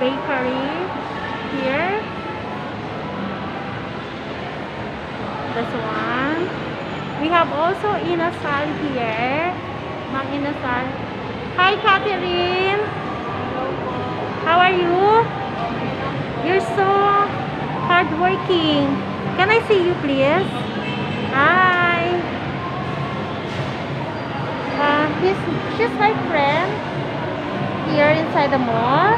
bakery here. This one. We have also Inasal here. Ma'am Inasal. Hi, Catherine. How are you? You're so hardworking. Can I see you, please? Hi. She's my friend here inside the mall.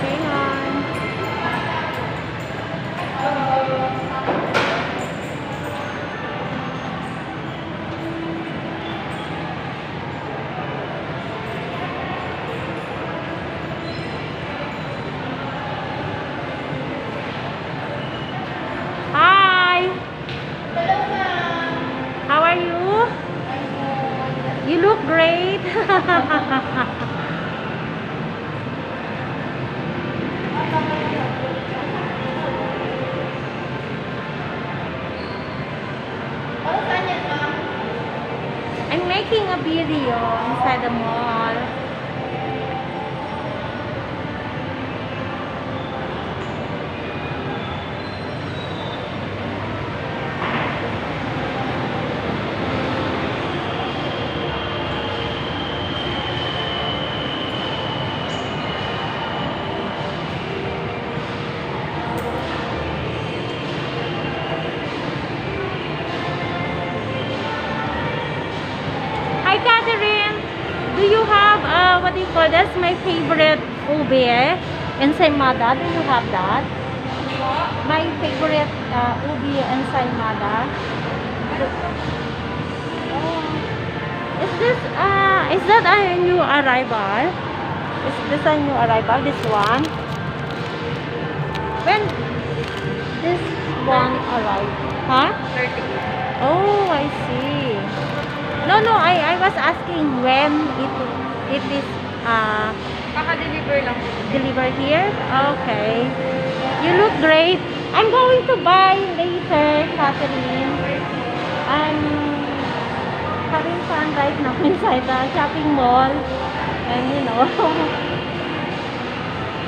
Hang on. Hi. How are you? You look great. I'm making a video inside the mall. Hi, Catherine. Do you have what do you call this? My favorite ube ensaymada. Do you have that? My favorite ube ensaymada. Oh. Is that a new arrival? Is this a new arrival? This one? When this one arrived? Huh? 30. Oh, I see. No, I was asking when it is Kaka-deliver lang. delivered here. Okay. You look great. I'm going to buy later, Catherine. I'm having fun right now inside the shopping mall. And you know,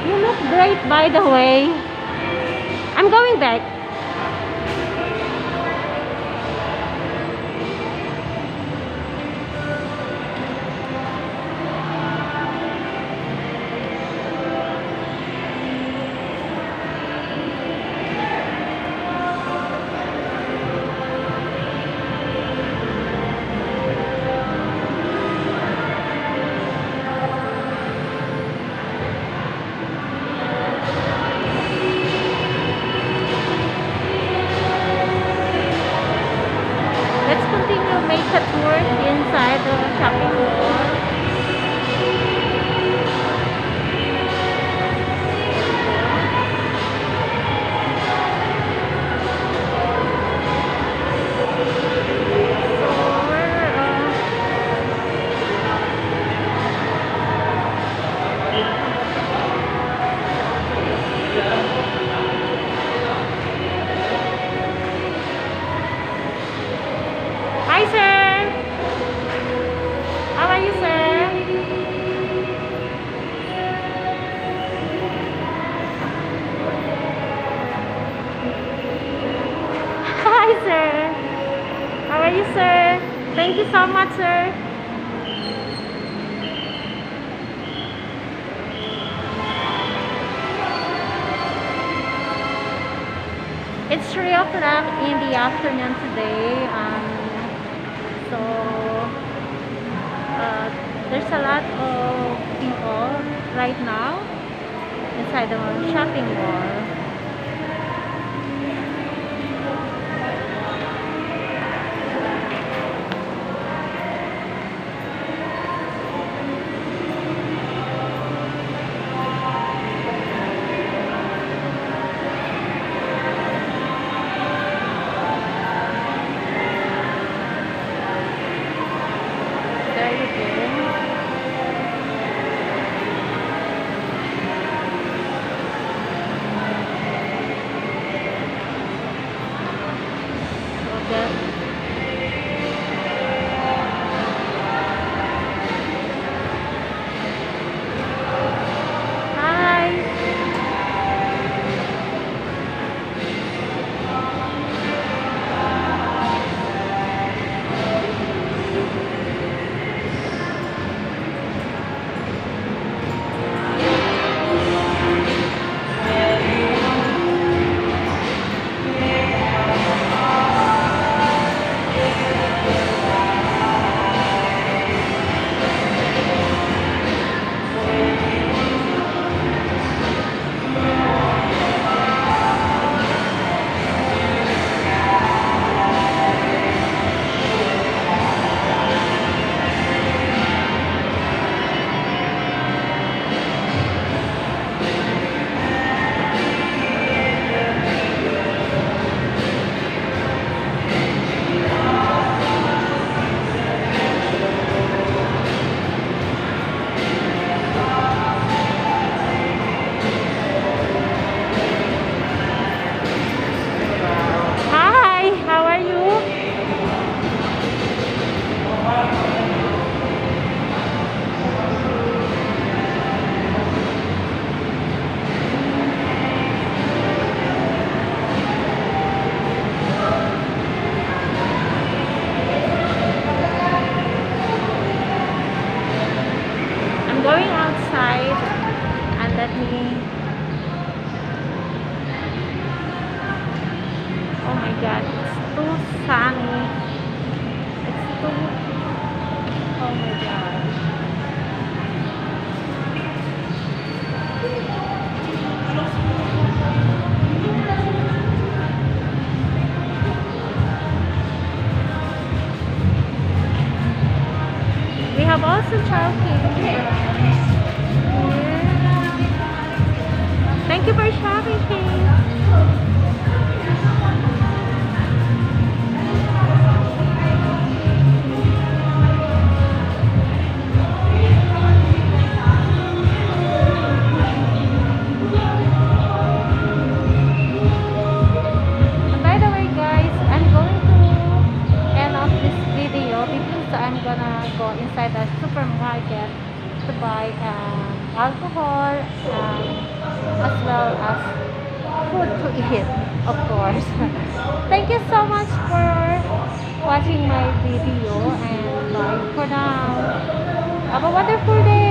you look great, by the way. I'm going back. Let's continue make a tour inside the shopping mall. Hi, sir. How are you, sir? Hi, sir. How are you, sir? Thank you so much, sir. It's 3 o'clock in the afternoon today. So there's a lot of people right now inside the shopping mall. There you god, it's too sunny. It's too, oh my god. We have also Chowking. Yeah. Thank you for shopping, King. And by the way, guys, I'm going to end off this video because I'm gonna go inside the supermarket to buy alcohol as well as food to eat, of course. Thank you so much for watching my video, and bye for now. Have a wonderful day.